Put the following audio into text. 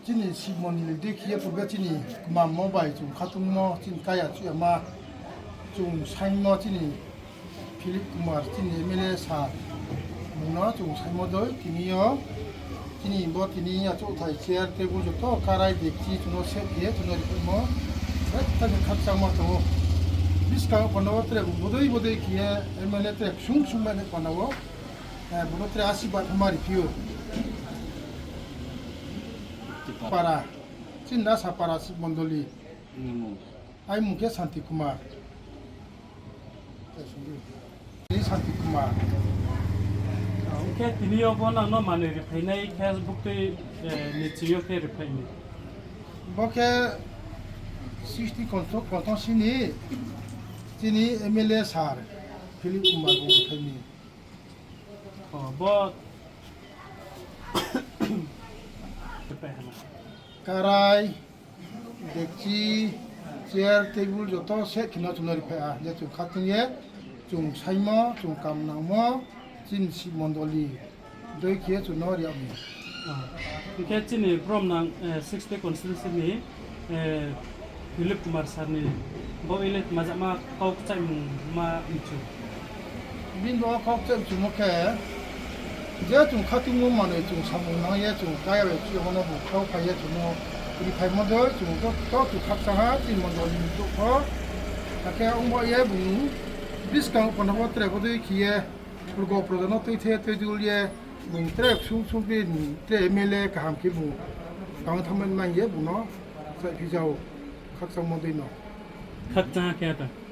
진이 시몬일 데키에 보베 진이 그만 모바일 좀 카툰 모 진가야 주야마 좀 사인모 진이 필립 कुमार 진이 에밀레 사 문화 좀 사인모들 기니요 진이 뭐 기니야 쪼타이 체어 테이블 저또 카라이 데키 주노 셰피에 주노 뭐 그렇다고 각상모 또 비스카 번호트레 모두이 기에 에밀레트레 슝슝만 번호고 번호트레 아시바 마리 피우 para cinta sapara mondoli ai muke Santi Kumar ini Santi Kumar oke tiniyo bona no mane repainai Facebook te netiyo ke repaini boke 60 konton sini MLA sar Philip Kumar bo repaini bo repaina karai dekchi chair table joto se kina chunari pha je chu khatunye chung saimo chung kamnamo chin si mondoli doi khie chu nori ami oke chini from nang 60 constituency ni Philip Kumar sar ni bo ile majama kau chai ma ichu bin bo khok chen chu mokhe je chung khatungo mane chung samona ye chung kaya we chu hono bu khau pha ye chu no 우리 발모들 중국 또 각상하 팀원들이 또 아까 옹보에 부 비스강 번호 트래보드 기에 불고 프로그램 또 이태 되줄에 문 트랙 숭숭빈 때 MLA 가 함께 부 강탐만 예 부노 비자오 각상 모델 노 각자 ke ta